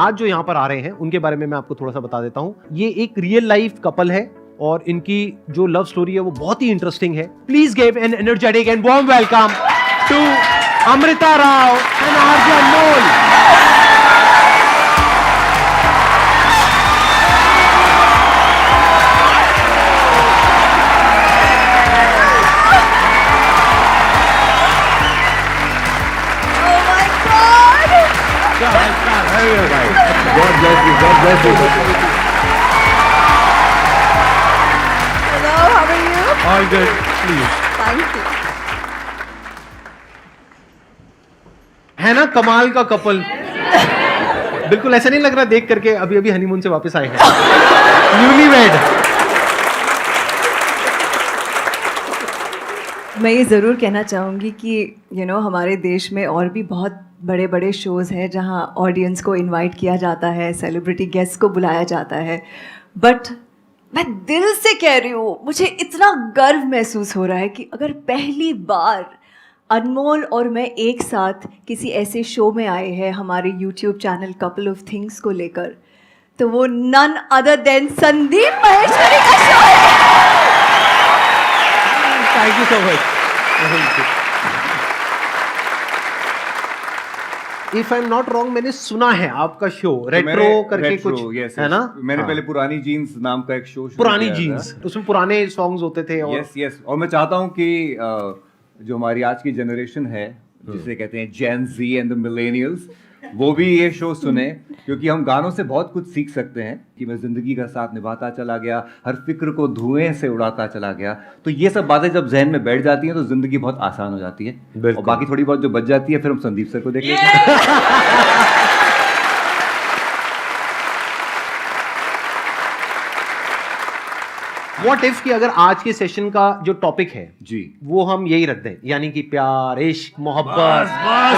आज जो यहाँ पर आ रहे हैं उनके बारे में मैं आपको थोड़ा सा बता देता हूँ। ये एक रियल लाइफ कपल है और इनकी जो लव स्टोरी है वो बहुत ही इंटरेस्टिंग है। Please give an energetic and warm welcome to Amrita Rao and RJ Anmol. God bless you. God bless you. Hello, how are you? All good, please. Thank you. है ना कमाल का कपल। बिल्कुल ऐसा नहीं लग रहा देख करके अभी अभी हनीमून से वापस आए हैं, न्यूलीवेड। मैं ये ज़रूर कहना चाहूँगी कि हमारे देश में और भी बहुत बड़े बड़े शोज़ हैं जहाँ ऑडियंस को इनवाइट किया जाता है, सेलिब्रिटी गेस्ट को बुलाया जाता है, बट मैं दिल से कह रही हूँ, मुझे इतना गर्व महसूस हो रहा है कि अगर पहली बार अनमोल और मैं एक साथ किसी ऐसे शो में आए हैं हमारे YouTube channel couple of things को लेकर, तो वो none other than Sandeep Maheshwari का शो है। Thank you so much. If I am not wrong, मैंने सुना है आपका शो रेट्रो करके कुछ yes, है ना? मैंने हाँ। पहले पुरानी जीन्स नाम का एक शो पुरानी जीन्स, उसमें पुराने सॉन्ग्स होते थे और यस और मैं चाहता हूँ कि जो हमारी आज की जनरेशन है जिसे कहते हैं जेन ज़ी एंड द मिलेनियल्स, वो भी ये शो सुने, क्योंकि हम गानों से बहुत कुछ सीख सकते हैं कि मैं जिंदगी का साथ निभाता चला गया, हर फिक्र को धुएं से उड़ाता चला गया। तो ये सब बातें जब जहन में बैठ जाती हैं तो जिंदगी बहुत आसान हो जाती है, और बाकी थोड़ी बहुत जो बच जाती है फिर हम संदीप सर को देख लेते हैं। व्हाट इफ कि अगर आज के सेशन का जो टॉपिक है जी वो हम यही रख दें, यानी कि प्यार, इश्क, मोहब्बत,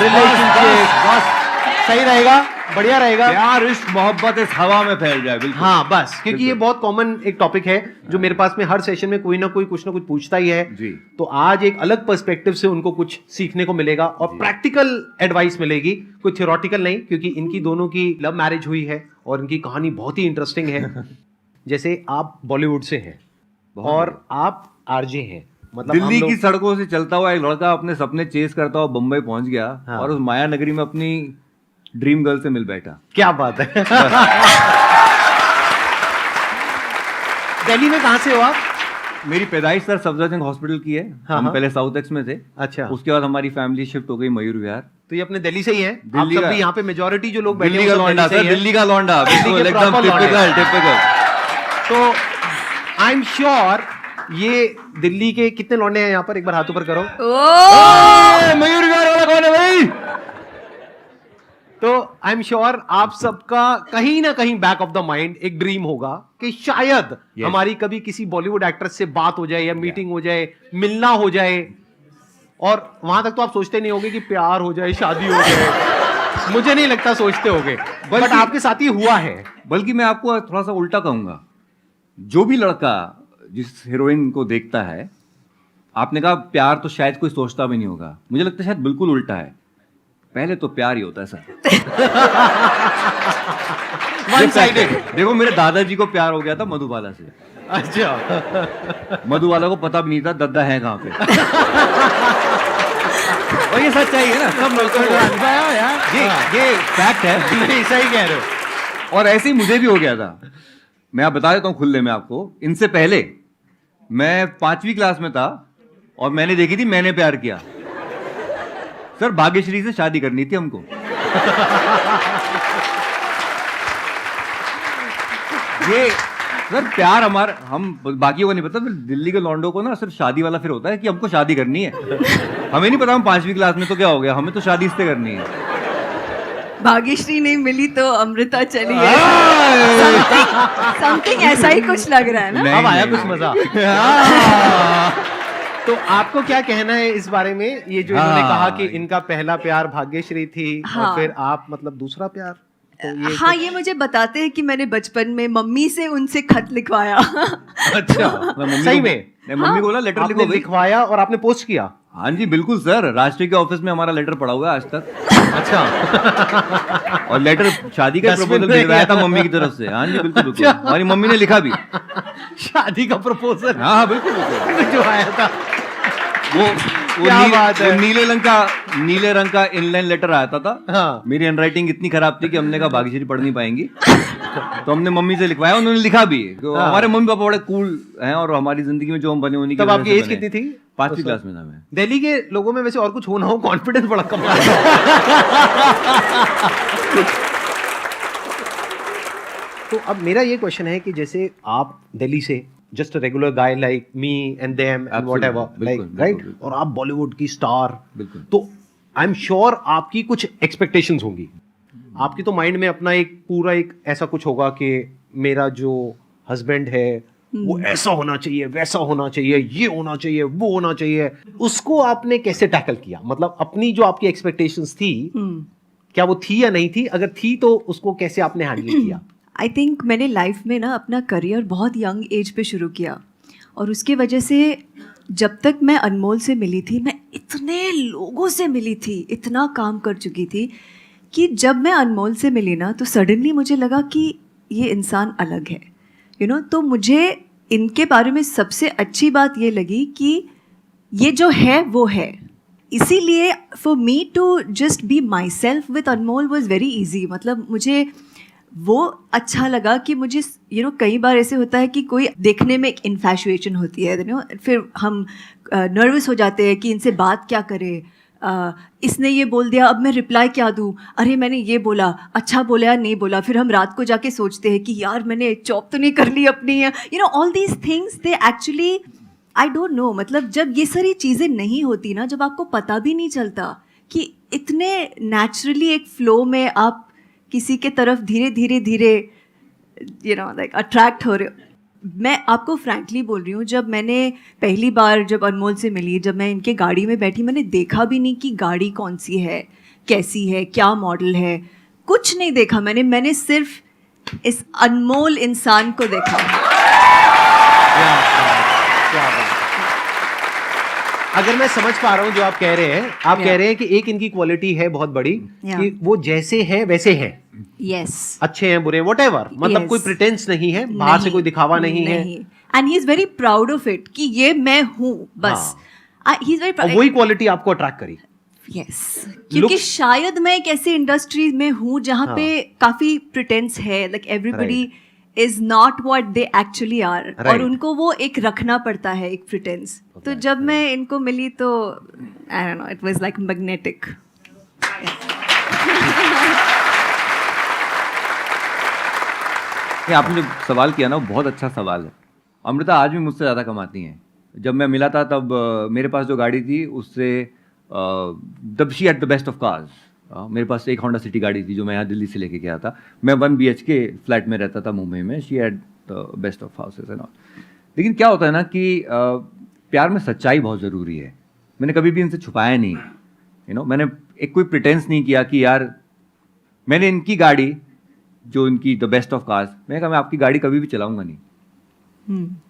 रिलेशनशिप, सही रहेगा, बढ़िया रहेगा। प्यार, इश्क, मोहब्बत इस हवा में फैल जाए। बिल्कुल हाँ बस, क्योंकि ये बहुत कॉमन एक टॉपिक है जो मेरे पास में हर सेशन में कोई ना कोई कुछ ना कुछ पूछता ही है जी। तो आज एक अलग पर्सपेक्टिव से उनको कुछ सीखने को मिलेगा और प्रैक्टिकल एडवाइस मिलेगी, कोई थ्योरेटिकल नहीं, क्योंकि इनकी दोनों की लव मैरिज हुई है और इनकी कहानी बहुत ही इंटरेस्टिंग है। जैसे आप बॉलीवुड से हैं और आप आरजे हैं, मतलब दिल्ली की सड़कों से चलता हुआ एक लड़का अपने सपने चेस करता हुआ बम्बई पहुंच गया। हाँ। और उस माया नगरी में अपनी ड्रीम गर्ल से मिल बैठा। क्या बात है। दिल्ली में कहाँ से हो आप? मेरी पैदाइश सर सफदरजंग हॉस्पिटल की है। हाँ, हम हाँ। पहले साउथ एक्स में थे। अच्छा, उसके बाद हमारी फैमिली शिफ्ट हो गई मयूर विहार। तो ये अपने दिल्ली से ही है? दिल्ली आप सब का- भी यहाँ पे मेजोरिटी जो लोग बैठे दिल्ली हैं का वो सब लौंडा दिल्ली से सर, ही हैं? दिल्ली का लौंडा, दिल्ली के बिल्कुल एकदम proper लौंडे। टिपिकल। तो आई एम श्योर ये दिल्ली के कितने लौंडे हैं यहाँ पर, एक बार हाथ ऊपर करो। मयूर विहार वाला कौन है भाई? तो आई एम श्योर आप सबका कहीं ना कहीं बैक ऑफ द माइंड एक ड्रीम होगा कि शायद हमारी कभी किसी बॉलीवुड एक्ट्रेस से बात हो जाए या मीटिंग हो जाए, मिलना हो जाए, और वहां तक तो आप सोचते नहीं होगे कि प्यार हो जाए, शादी हो जाए। मुझे नहीं लगता सोचते होगे, बट आपके साथ ही हुआ है। बल्कि मैं आपको थोड़ा सा उल्टा कहूंगा, जो भी लड़का जिस हीरोइन को देखता है, आपने कहा प्यार तो शायद कोई सोचता भी नहीं होगा, मुझे लगता है शायद बिल्कुल उल्टा है। पहले तो प्यार ही होता है सर। One sided. देखो मेरे दादाजी को प्यार हो गया था मधुबाला से। अच्छा। मधुबाला को पता भी नहीं था दद्दा है कहाँ पे। और ये सच्चाई है ना, सब लड़कों को ये फैक्ट है। नहीं, सही कह रहे हो। और ऐसे ही मुझे भी हो गया था। मैं आप बता देता हूँ खुले में आपको, इनसे पहले मैं 5वीं क्लास में था और मैंने देखी थी मैंने प्यार किया। सर भाग्यश्री से शादी करनी थी हमको। ये सर प्यार हमारा, हम बाकियों को नहीं पता, फिर दिल्ली के लौंडों को ना सिर्फ शादी वाला फिर होता है कि हमको शादी करनी है। हमें नहीं पता हम 5वीं क्लास में तो क्या हो गया, हमें तो शादी इससे करनी है। भाग्यश्री नहीं मिली तो अमृता चली है। समथिंग ऐसा ही कुछ लग रहा है ना। नहीं, अब आया नहीं, कुछ मजा। तो आपको क्या कहना है इस बारे में, ये जो इन्होंने कहा कि इनका पहला प्यार भाग्यश्री थी हाँ। और फिर आप मतलब दूसरा प्यार, तो ये हाँ, ये मुझे बताते हैं कि मैंने बचपन में मम्मी से उनसे खत लिखवाया। अच्छा, मैं मम्मी सही को- में मैं मम्मी को बोला लेटर आपने लिखो भाई। लिखवाया और आपने पोस्ट किया? हाँ जी बिल्कुल सर, राष्ट्रीय के ऑफिस में हमारा लेटर पड़ा हुआ है आज तक। अच्छा। और लेटर शादी का Dustbin प्रपोजल में भिजवाया था गया। मम्मी की तरफ से। हाँ जी बिल्कुल बिल्कुल, हमारी मम्मी ने लिखा भी। शादी का प्रपोजल। हाँ हाँ बिल्कुल बिल्कुल। जो आया था वो क्या बात है। वो नीले रंग का इनलाइन लेटर आया था। हाँ। मेरी हैंडराइटिंग इतनी खराब थी कि हमने कहा भाग्यश्री पढ़ नहीं पाएंगी, तो हमने मम्मी से लिखवाया, उन्होंने लिखा भी। तो हाँ। हमारे मम्मी पापा बड़े कूल हैं और हमारी जिंदगी में जो हम बने उन्हीं की तब वजह आपकी से एज बने। कितनी थी? 5वीं क्लास में था मैं। दिल्ली के लोगों में वैसे और कुछ हो ना हो, कॉन्फिडेंस बड़ा कम है। तो अब मेरा ये क्वेश्चन है कि जैसे आप दिल्ली से just regular guy like me and them and whatever, like right, और आप बॉलीवुड की स्टार, बिल्कुल। तो आई एम श्योर आपकी कुछ एक्सपेक्टेशंस होंगी। आपकी तो माइंड में अपना एक पूरा एक ऐसा कुछ होगा कि मेरा जो हस्बैंड है वो ऐसा होना चाहिए, वैसा होना चाहिए, ये होना चाहिए, वो होना चाहिए। उसको आपने कैसे टैकल किया? मतलब अपनी जो आपकी एक्सपेक्टेशंस थी, क्या वो थी या नहीं थी? अगर थी तो उसको कैसे आपने हैंडल किया? आई थिंक मैंने लाइफ में ना अपना करियर बहुत यंग एज पे शुरू किया, और उसके वजह से जब तक मैं अनमोल से मिली थी, मैं इतने लोगों से मिली थी, इतना काम कर चुकी थी कि जब मैं अनमोल से मिली ना, तो सडनली मुझे लगा कि ये इंसान अलग है, यू नो। तो मुझे इनके बारे में सबसे अच्छी बात ये लगी कि ये जो है वो है। इसीलिए for me to just be myself with Anmol was very easy. मतलब मुझे वो अच्छा लगा कि मुझे यू नो कई बार ऐसे होता है कि कोई देखने में एक इन्फैचुएशन होती है, यू नो, फिर हम नर्वस हो जाते हैं कि इनसे बात क्या करें, इसने ये बोल दिया, अब मैं रिप्लाई क्या दूँ, अरे मैंने ये बोला, अच्छा बोला या नहीं बोला। फिर हम रात को जाके सोचते हैं कि यार मैंने चॉप तो नहीं कर ली अपनी, you know, all these things they actually I don't know. मतलब जब ये सारी चीज़ें नहीं होती ना, जब आपको पता भी नहीं चलता कि इतने नेचुरली एक फ्लो में आप किसी के तरफ धीरे धीरे यू नो लाइक अट्रैक्ट हो रहे हो। मैं आपको फ्रैंकली बोल रही हूँ, जब मैंने पहली बार जब अनमोल से मिली, जब मैं इनके गाड़ी में बैठी, मैंने देखा भी नहीं कि गाड़ी कौन सी है, कैसी है, क्या मॉडल है, कुछ नहीं देखा मैंने सिर्फ इस अनमोल इंसान को देखा। क्या बात है। अगर मैं समझ पा रहा हूँ जो आप कह रहे हैं, आप कह रहे हैं कि एक इनकी क्वालिटी है बहुत बड़ी कि वो जैसे हैं वैसे हैं, यस, अच्छे हैं, बुरे, व्हाटएवर, मतलब Yes. कोई प्रिटेंस नहीं है, बाहर से कोई दिखावा नहीं है, and he is very proud of it कि ये मैं हूँ बस। ही इज और वेरी वही क्वालिटी आपको अट्रैक्ट करी। यस, क्योंकि शायद मैं एक ऐसे इंडस्ट्री में हूँ जहाँ पे काफी प्रिटेंस है, like everybody is not what they actually are, और उनको वो एक रखना पड़ता है, एक प्रिटेंस। तो जब मैं इनको मिली तो I don't know, it was like magnetic. ये आपने जो सवाल किया ना, वो बहुत अच्छा सवाल है। अमृता आज भी मुझसे ज़्यादा कमाती हैं। जब मैं मिला था तब मेरे पास जो गाड़ी थी उससे तब she at the best of cars. मेरे पास एक होंडा सिटी गाड़ी थी जो मैं यहाँ दिल्ली से लेके गया था। मैं 1 BHK फ्लैट में रहता था मुंबई में। She at the best of houses and all. लेकिन क्या होता है ना कि प्यार में सच्चाई बहुत ज़रूरी है। मैंने कभी भी इनसे छुपाया नहीं, यू नो। मैंने एक कोई प्रिटेंस नहीं किया कि यार मैंने इनकी गाड़ी जो इनकी द बेस्ट ऑफ कार्स, मैंने कहा मैं आपकी गाड़ी कभी भी चलाऊंगा नहीं,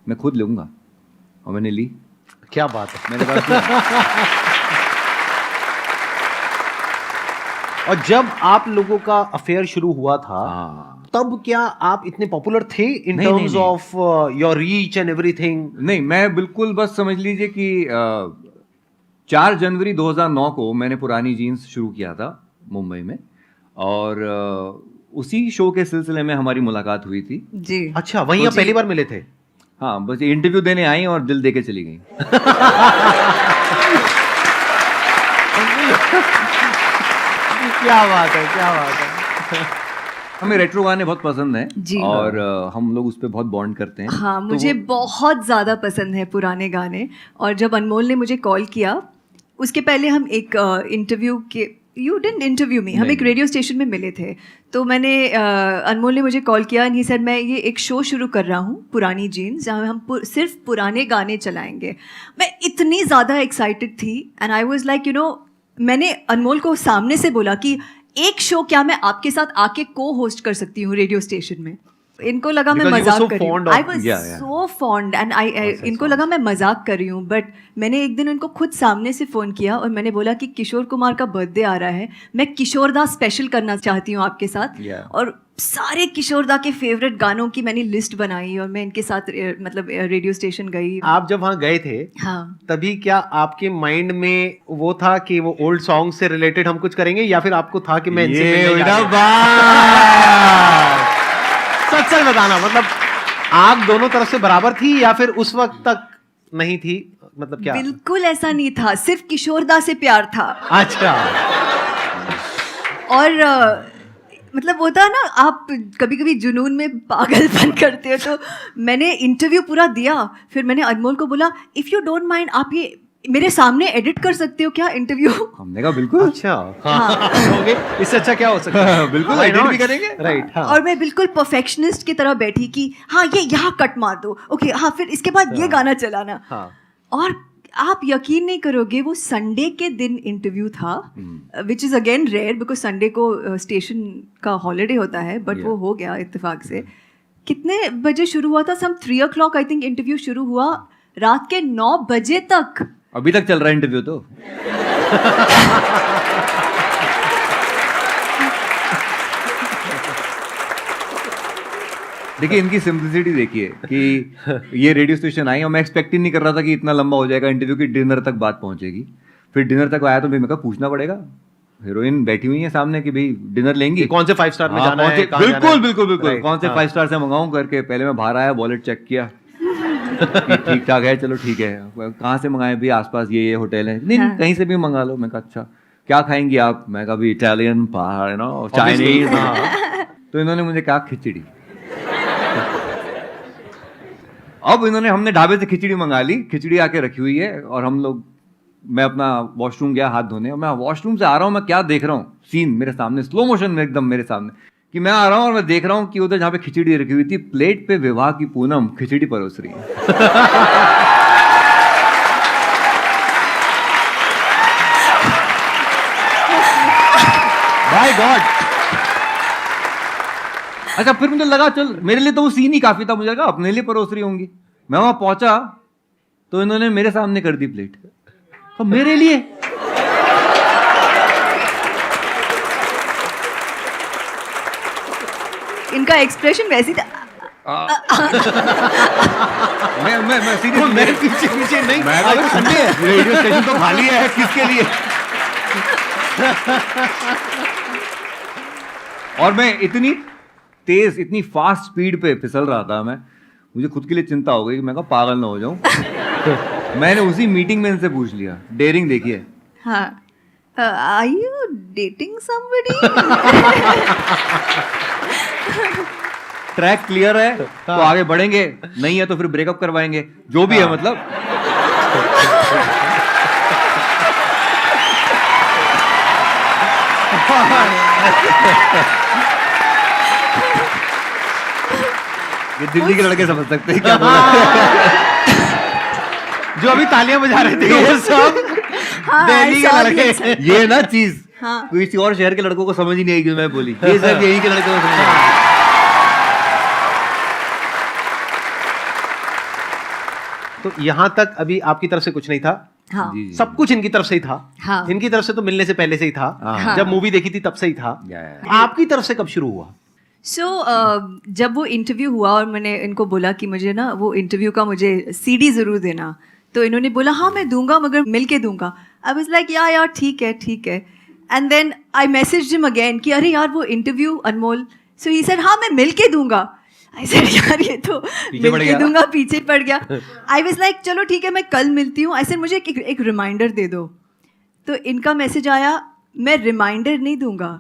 मैं खुद लूंगा। और मैंने ली। क्या बात है। मेरे पास और जब आप लोगों का अफेयर शुरू हुआ था, हाँ। तब क्या आप इतने पॉपुलर थे इन नहीं, टर्म्स नहीं। Of your reach and everything? नहीं, मैं बिल्कुल, बस समझ लीजिए कि 4 जनवरी 2009 को मैंने पुरानी जीन्स शुरू किया था मुंबई में, और उसी शो के सिलसिले में हमारी मुलाकात हुई थी। जी, अच्छा, वहीं आप पहली बार मिले थे? हाँ, बस इंटरव्यू देने आई और दिल दे के चली गई। क्या बात है, क्या बात है। हमें रेट्रो गाने बहुत पसंद जी। हैं और हम लोग उस पर बहुत बॉन्ड करते हैं। हाँ, तो मुझे बहुत ज़्यादा पसंद है पुराने गाने। और जब अनमोल ने मुझे कॉल किया, उसके पहले हम एक इंटरव्यू के, यू डिडंट इंटरव्यू मी, हम एक रेडियो स्टेशन में मिले थे। तो मैंने अनमोल ने मुझे कॉल किया एंड ही सेड मैं ये एक शो शुरू कर रहा हूँ, पुरानी जीन्स, जहाँ हम सिर्फ पुराने गाने चलाएंगे। मैं इतनी ज़्यादा एक्साइटेड थी and I was like, you know, मैंने अनमोल को सामने से बोला कि एक शो क्या मैं आपके साथ आके को होस्ट कर सकती हूँ रेडियो स्टेशन में? इनको लगा मैं Because you were मजाक so कर रही हूँ. fond of- I was Yeah, yeah. so fond and इनको लगा मैं मजाक कर रही हूँ. बट मैंने एक दिन उनको खुद सामने से फ़ोन किया और मैंने बोला कि किशोर कुमार का बर्थडे आ रहा है, मैं किशोरदा स्पेशल करना चाहती हूँ आपके साथ. Yeah. और सारे किशोरदा के फेवरेट गानों की मैंने लिस्ट बनाई और मैं इनके साथ मतलब रेडियो स्टेशन गई. आप जब वहाँ गए थे हाँ. तभी क्या आपके माइंड में वो था कि वो ओल्ड सॉन्ग से रिलेटेड हम कुछ करेंगे, या फिर आपको था कि मैं इनसे मिलने जा रही हूँ? सच सच बताना, मतलब आग दोनों तरफ से बराबर थी या फिर उस वक्त तक नहीं थी, मतलब क्या? बिल्कुल ऐसा नहीं था, सिर्फ किशोरदा से प्यार था. अच्छा. और मतलब होता है ना, आप कभी कभी जुनून में पागलपन करते हो. तो मैंने इंटरव्यू पूरा दिया, फिर मैंने अनमोल को बोला इफ़ यू डोंट माइंड आप ये मेरे सामने एडिट कर सकते हो क्या इंटरव्यू. हमने कहा बिल्कुल. अच्छा. हाँ. ओके, इससे अच्छा क्या हो सकता है? बिल्कुल Why edit not? भी करेंगे. राइट. हाँ. और मैं बिल्कुल परफेक्शनिस्ट की तरह बैठी कि हाँ ये यहाँ कट मार दो, ओके हाँ फिर इसके बाद ये गाना चलाना. हाँ. और आप यकीन नहीं करोगे, वो संडे के दिन इंटरव्यू था, which is again rare because Sunday को स्टेशन का हॉलीडे होता है, बट वो हो गया इत्तेफाक से. कितने बजे शुरू हुआ था? सम 3 o'clock आई थिंक इंटरव्यू शुरू हुआ, रात के 9 बजे तक. अभी तक चल रहा है इंटरव्यू तो. देखिए इनकी सिंपलिसिटी देखिए कि ये रेडियो स्टेशन आई और मैं एक्सपेक्ट ही नहीं कर रहा था कि इतना लंबा हो जाएगा इंटरव्यू की, डिनर तक बात पहुंचेगी. फिर डिनर तक आया तो मैं कहा पूछना पड़ेगा, हीरोइन बैठी हुई है सामने कि भाई डिनर लेंगी, कौन से 5 स्टार में हाँ, जाना कौन है? से- कहाँ जाना बिल्कुल है? बिल्कुल बिल्कुल Right, कौन से हाँ. 5 स्टार से मंगाऊं करके पहले मैं बाहर आया, वॉलेट चेक किया कि ठीक ठाक है, चलो ठीक है. कहाँ से मंगाए भी? आसपास ये होटल है. नहीं हाँ. कहीं से भी मंगा लो. मैं कहा अच्छा क्या खाएंगी आप? मैं कहा भी इटालियन, पहाड़ नो Obviously, चाइनीज. हाँ. तो इन्होंने मुझे कहा खिचड़ी. अब इन्होंने हमने ढाबे से खिचड़ी मंगा ली, खिचड़ी आके रखी हुई है और हम लोग, मैं अपना वॉशरूम गया हाथ धोने और मैं वॉशरूम से आ रहा हूँ, मैं क्या देख रहा हूँ सीन मेरे सामने, स्लो मोशन में एकदम मेरे सामने, कि मैं आ रहा हूँ और मैं देख रहा हूँ कि उधर जहाँ पे खिचड़ी रखी हुई थी, प्लेट पे विवाह की पूनम खिचड़ी परोस रही है. By God. अच्छा फिर मुझे लगा चल मेरे लिए तो वो सीन ही काफी था, मुझे लगा अपने लिए परोस रही होंगी. मैं वहां पहुंचा तो इन्होंने मेरे सामने कर दी प्लेट, तो मेरे लिए. इनका एक्सप्रेशन वैसी था. मैं सीरियसली वो मेरे पीछे पीछे नहीं. मैं आज संडे है. रेडियो स्टेशन तो खाली है, किसके लिए? और मैं इतनी तेज, इतनी फास्ट स्पीड पे फिसल रहा था, मैं मुझे खुद के लिए चिंता हो गई कि मैं कहा पागल ना हो जाऊं. मैंने उसी मीटिंग में इनसे पूछ लिया. डेयरिंग देखिए. हाँ. Are you dating somebody? Track clear है तो आगे बढ़ेंगे, नहीं है तो फिर ब्रेकअप करवाएंगे, जो भी है मतलब. ये दिल्ली के लड़के समझ सकते हैं क्या बोल रहे हैं. जो अभी तालियां बजा रहे थे वो सब हाँ, दिल्ली I saw के this. लड़के. ये ना चीज हाँ. किसी और शहर के लड़कों को समझ ही नहीं आई कि मैं बोली, ये सब यहीं के लड़कों को समझ आई. तो यहाँ तक अभी आपकी तरफ से कुछ नहीं था. हाँ. जी, जी. सब कुछ इनकी तरफ से ही था. हाँ. इनकी तरफ से तो मिलने से पहले से ही था. हाँ. जब मूवी देखी थी तब से ही था. Yeah. आपकी तरफ से कब शुरू हुआ? सो जब वो इंटरव्यू हुआ और मैंने इनको बोला कि मुझे ना वो इंटरव्यू का मुझे सीडी ज़रूर देना, तो इन्होंने बोला हाँ मैं दूंगा मगर मिल के दूंगा. आई वाज लाइक यार ठीक है ठीक है. And then I messaged him again कि अरे यार वो interview Anmol. So he said हाँ मैं मिल के दूंगा. आई सेड यार ये तो पीछे पड़ मिल के गया. दूंगा पीछे पड़ गया. आई वाज लाइक चलो ठीक है मैं कल मिलती हूँ. आई सेड मुझे एक रिमाइंडर दे दो. तो इनका मैसेज आया मैं रिमाइंडर नहीं दूंगा.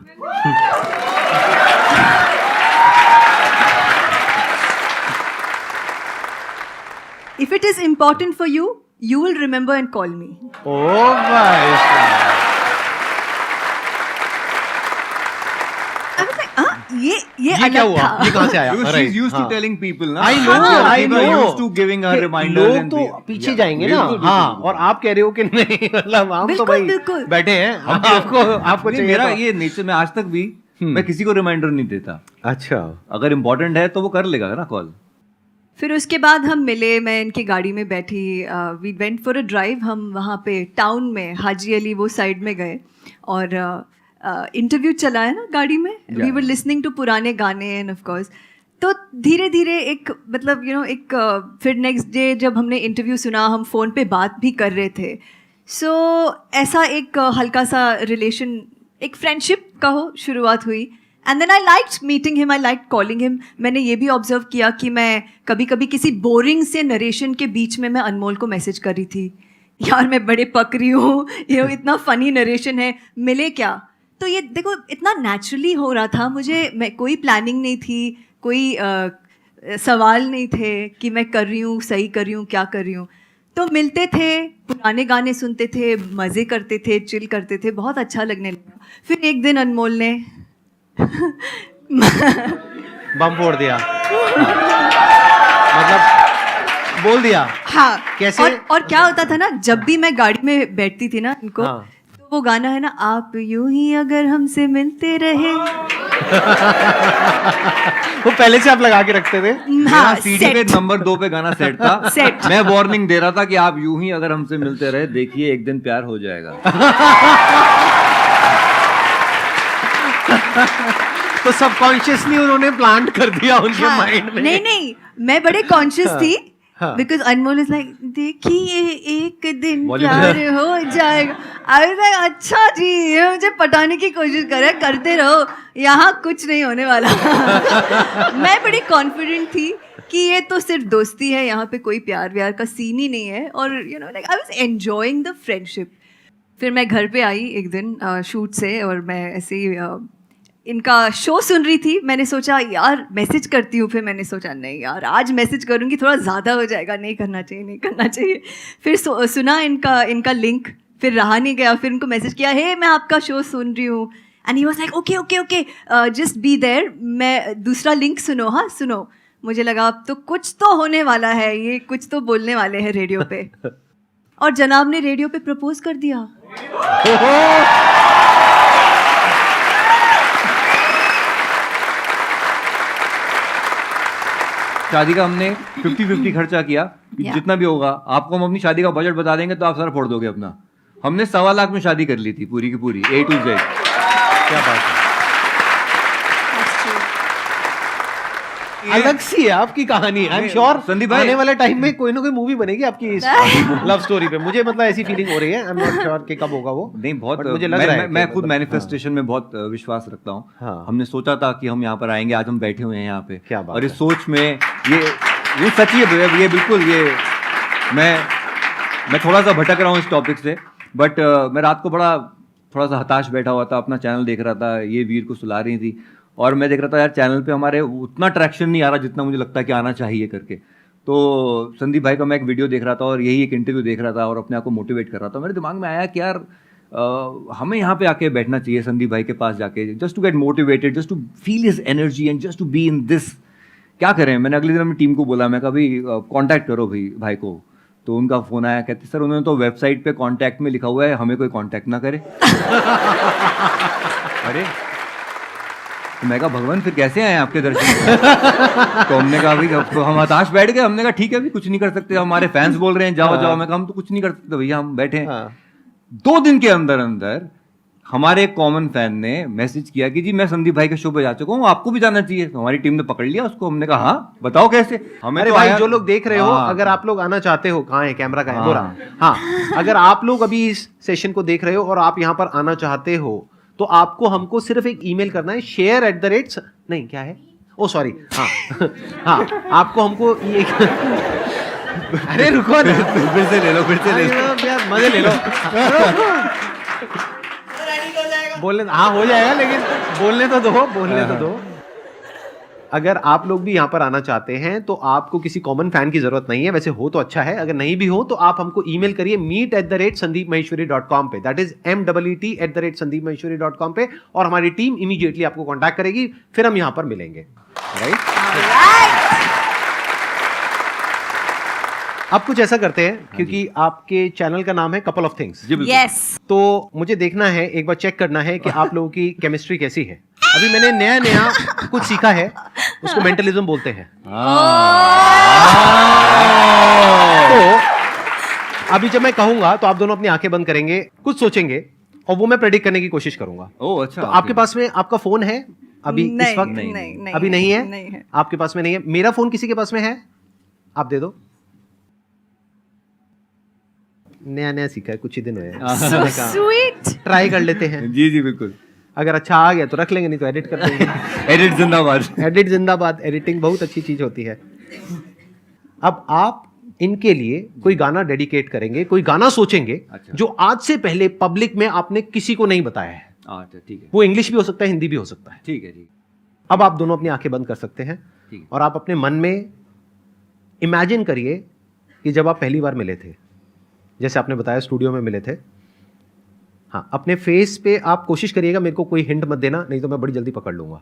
If it is important for you, you will remember and call me. ओ भाई. I was like, ये ये क्या अलग हुआ? था. ये कहाँ से आया? Because Right, she's used to हाँ. telling people ना. I know, I People are know. used to giving her कि reminders लोग and तो be- पीछे Yeah, जाएंगे ना. बिल्कुल, हाँ. बिल्कुल, और आप कह रहे हो कि नहीं, मतलब हम तो बिल्कुल, भाई बिल्कुल. बैठे हैं. हम आपको नहीं, चाहिए मेरा तो- ये नेचर में आज तक भी मैं किसी को रिमाइंडर नहीं देता. अच्छा, अगर इम्पोर्टेंट है तो वो कर लेगा ना कॉल। फिर उसके बाद हम मिले, मैं इनकी गाड़ी में बैठी, we went for a drive. हम वहाँ पे टाउन में हाजी अली वो साइड में गए और इंटरव्यू चला है ना गाड़ी में, वी वर लिसनिंग टू पुराने गाने एंड ऑफ कोर्स। तो धीरे धीरे एक मतलब एक फिर नेक्स्ट डे जब हमने इंटरव्यू सुना, हम फ़ोन पे बात भी कर रहे थे। सो ऐसा एक हल्का सा रिलेशन, एक फ्रेंडशिप कहो, शुरुआत हुई। And then I liked meeting him, I liked calling him. मैंने ये भी ऑब्जर्व किया कि मैं कभी कभी किसी बोरिंग से नरेशन के बीच में मैं अनमोल को मैसेज कर रही थी, यार मैं बड़े पक रही हूँ, इतना फ़नी नरेशन है, मिले क्या। तो ये देखो इतना नेचुरली हो रहा था, मैं कोई प्लानिंग नहीं थी, कोई सवाल नहीं थे कि मैं कर रही हूँ, सही कर रही हूँ, क्या कर रही हूँ। तो मिलते थे, पुराने गाने सुनते थे, मज़े करते थे, चिल करते थे, बहुत अच्छा लगने लगा। फिर एक दिन अनमोल ने बम फोड़ दिया। मतलब बोल दिया। हाँ कैसे? और क्या होता था ना, जब भी मैं गाड़ी में बैठती थी ना इनको, हाँ। तो वो गाना है ना, आप यूं ही अगर हमसे मिलते रहे। वो पहले से आप लगा के रखते थे? हाँ, सीडी पे नंबर 2 पे गाना सेट था। सेट। मैं वार्निंग दे रहा था कि आप यूं ही अगर हमसे मिलते रहे, देखिए एक दिन प्यार हो जाएगा। तो सबकॉन्शियसली उन्होंने प्लांट कर दिया उनके हाँ, माइंड में। नहीं, मैं बड़े कॉन्शियस थी, हाँ। बिकॉज अनमोल इज लाइक, देखिए एक दिन Bollywood। प्यार हो जाएगा। आई वाज लाइक, अच्छा जी, ये मुझे पटाने की कोशिश करे, करते रहो, यहाँ कुछ नहीं होने वाला। मैं बड़ी कॉन्फिडेंट थी कि ये तो सिर्फ दोस्ती है, यहाँ पे कोई प्यार व्यार का सीन ही नहीं है। और like I was enjoying the friendship. फिर मैं घर पे आई एक दिन शूट से, और मैं ऐसे ही इनका शो सुन रही थी। मैंने सोचा यार मैसेज करती हूँ, फिर मैंने सोचा नहीं यार आज मैसेज करूँगी थोड़ा ज़्यादा हो जाएगा, नहीं करना चाहिए। फिर सुना इनका लिंक, फिर रहा नहीं गया, फिर उनको मैसेज किया, हे मैं आपका शो सुन रही हूँ। And he was like okay just be there, मैं दूसरा लिंक सुनो, हाँ सुनो। मुझे लगा अब तो कुछ तो होने वाला है, ये कुछ तो बोलने वाले हैं रेडियो पे। और जनाब ने रेडियो पे प्रपोज कर दिया। शादी का हमने 50-50 खर्चा किया कि Yeah. जितना भी होगा, आपको हम अपनी शादी का बजट बता देंगे तो आप सारा फोड़ दोगे अपना। हमने 1.25 लाख में शादी कर ली थी, पूरी की पूरी A to Z। क्या बात है, अलग सी है आपकी कहानी। आई एम श्योर संदीप भाई, आने वाले टाइम में कोई ना कोई मूवी बनेगी आपकी इस लव स्टोरी पे। मुझे मतलब ऐसी फीलिंग हो रही है, आई एम नॉट श्योर कि कब होगा वो। नहीं बहुत But मुझे लग रहा है मैं कि खुद मतलब- मैनिफेस्टेशन में बहुत विश्वास रखता हूँ। हाँ। हमने सोचा था कि हम यहाँ पर आएंगे, आज हम बैठे हुए हैं यहाँ पे। क्या बात और इस है। सोच में ये सच्ची है, ये बिल्कुल मैं थोड़ा सा भटक रहा हूँ इस टॉपिक से, बट मैं रात को थोड़ा सा हताश बैठा हुआ था, अपना चैनल देख रहा था, ये वीर को सुला रही थी, और मैं देख रहा था यार चैनल पे हमारे उतना ट्रैक्शन नहीं आ रहा जितना मुझे लगता है कि आना चाहिए करके। तो संदीप भाई का मैं एक वीडियो देख रहा था और यही एक इंटरव्यू देख रहा था और अपने आप को मोटिवेट कर रहा था। मेरे दिमाग में आया कि यार हमें यहाँ पे आके बैठना चाहिए, संदीप भाई के पास जाके, just to get motivated, just to feel his energy and just to be in this. क्या करें, मैंने अगले दिन अपनी टीम को बोला, मैं कभी कांटेक्ट करो भाई को। तो उनका फ़ोन आया, कहते सर उन्होंने तो वेबसाइट पे कांटेक्ट में लिखा हुआ है, हमें कोई कांटेक्ट ना करे। अरे तो मैं कहा भगवान फिर कैसे आए आपके दर्शन? तो हमने कहा भाई अब तो हम हताश बैठ गए। हमने कहा ठीक है अभी कुछ नहीं कर सकते, हमारे फैंस बोल रहे हैं जाओ जाओ। मैं कहा हम तो कुछ नहीं कर सकते भैया, हम बैठे हैं। 2 दिन के अंदर हमारे एक कॉमन फैन ने मैसेज किया कि जी मैं संदीप भाई के शो पे जा चुका हूँ, आपको भी जाना चाहिए। तो हमारी टीम ने पकड़ लिया उसको। हमने कहा हाँ बताओ कैसे। हमें अरे तो भाई आया- जो लोग देख रहे हो, हाँ। अगर आप लोग आना चाहते हो, कहाँ है कैमरा, कहाँ है हाँ। बोरा, हाँ, अगर आप लोग अभी इस सेशन को देख रहे हो और आप यहाँ पर आना चाहते हो, तो आपको हमको सिर्फ एक ईमेल करना है, share@ नहीं क्या है, ओ सॉरी, हाँ हाँ, आपको हमको ये अरे रुको ना, फिर से ले लो यार मजे ले लो। बोलने हाँ हो जाएगा, लेकिन बोलने तो दो। अगर आप लोग भी यहाँ पर आना चाहते हैं तो आपको किसी कॉमन फैन की जरूरत नहीं है, वैसे हो तो अच्छा है, अगर नहीं भी हो तो आप हमको ईमेल करिए meet@sandeepmaheshwari.com पे, दैट इज meet@sandeepmaheshwari.com पे, और हमारी टीम इमीडिएटली आपको कांटेक्ट करेगी, फिर हम यहाँ पर मिलेंगे, राइट? अब कुछ ऐसा करते हैं क्योंकि आपके चैनल का नाम है कपल ऑफ थिंग्स, जी बिल्कुल। यस तो मुझे देखना है, एक बार चेक करना है कि आप लोगों की केमिस्ट्री कैसी है। अभी मैंने नया नया कुछ सीखा है, उसको मेंटलिज्म बोलते हैं। तो अभी जब मैं कहूंगा तो आप दोनों अपनी आंखें बंद करेंगे, कुछ सोचेंगे और वो मैं प्रेडिक्ट करने की कोशिश करूंगा। ओह अच्छा। तो आपके पास में आपका फोन है अभी इस नहीं, वक्त? नहीं, अभी नहीं है? नहीं है। आपके पास में नहीं है। मेरा फोन किसी के पास में है? आप दे दो। नया नया सीखा है, कुछ ही दिन हुए हैं। सो स्वीट ट्राई कर लेते हैं, जी जी बिल्कुल। अगर अच्छा आ गया तो रख लेंगे, नहीं तो एडिट कर देंगे। एडिट जिंदाबाद। एडिट जिंदाबाद। एडिटिंग बहुत अच्छी चीज होती है। अब आप इनके लिए कोई गाना डेडिकेट करेंगे, कोई गाना सोचेंगे अच्छा। जो आज से पहले पब्लिक में आपने किसी को नहीं बताया है। अच्छा ठीक है वो इंग्लिश भी हो सकता है, हिंदी भी हो सकता है। ठीक है ठीक अब आप दोनों अपनी आंखें बंद कर सकते हैं ठीक है। और आप अपने मन में इमेजिन करिए कि जब आप पहली बार मिले थे, जैसे आपने बताया स्टूडियो में मिले थे। हाँ, अपने फेस पे आप कोशिश करिएगा, मेरे को कोई हिंट मत देना, नहीं तो मैं बड़ी जल्दी पकड़ लूंगा।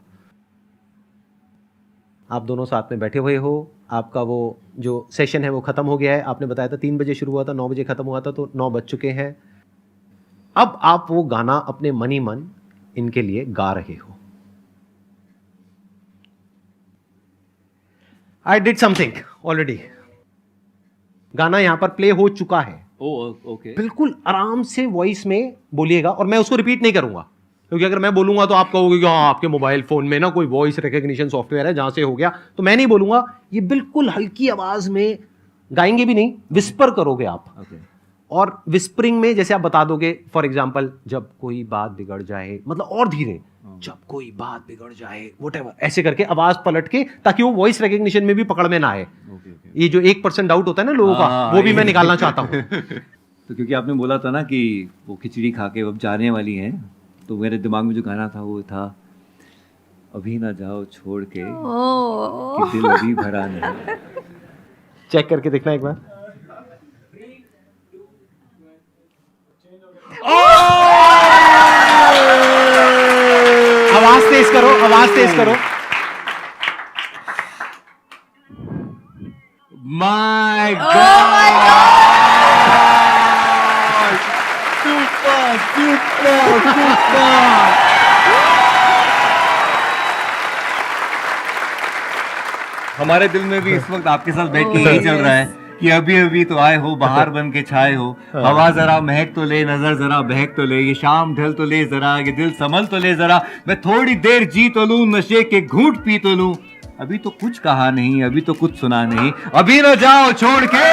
आप दोनों साथ में बैठे हुए हो, आपका वो जो सेशन है वो खत्म हो गया है। आपने बताया था 3 बजे शुरू हुआ था, 9 बजे खत्म हुआ था, तो 9 बज चुके हैं। अब आप वो गाना अपने मन ही मन इनके लिए गा रहे हो। I did something already. गाना यहां पर प्ले हो चुका है। Oh okay. बिल्कुल आराम से वॉइस में बोलिएगा और मैं उसको रिपीट नहीं करूंगा, क्योंकि अगर मैं बोलूंगा तो आप कहोगे कि हाँ आपके मोबाइल फोन में ना कोई वॉइस रिकॉग्निशन सॉफ्टवेयर है जहां से हो गया, तो मैं नहीं बोलूंगा। ये बिल्कुल हल्की आवाज में गाएंगे भी नहीं, विस्पर करोगे आप। ओके। और विस्परिंग में जैसे आप बता दोगे, फॉर एग्जाम्पल, जब कोई बात बिगड़ जाए, मतलब और धीरे, जब कोई बात बिगड़ जाए, व्हाटएवर, ऐसे करके आवाज पलट के, ताकि वो वॉइस रिकॉग्निशन में भी पकड़ में ना आए। ये जो 1% डाउट होता है ना लोगों का, वो भी मैं निकालना चाहता हूँ। तो क्योंकि आपने बोला था ना कि वो खिचड़ी खा के अब जाने वाली हैं, तो मेरे दिमाग में जो गाना था वो था, अभी ना जाओ छोड़ के कि दिल अभी भरा नहीं। चेक करके देखना एक बार। आवाज तेज करो, आवाज तेज करो। My God, super super super. हमारे दिल में भी इस वक्त आपके साथ बैठ के यही चल रहा है कि अभी अभी तो आए हो, बाहर बन के छाए हो, हवा जरा महक तो ले, नजर जरा बहक तो ले, ये शाम ढल तो ले जरा, ये दिल संभल तो ले जरा, मैं थोड़ी देर जी तो लूं, नशे के घूंट पी तो लूं, अभी तो कुछ कहा नहीं, अभी तो कुछ सुना नहीं, अभी न जाओ छोड़ के।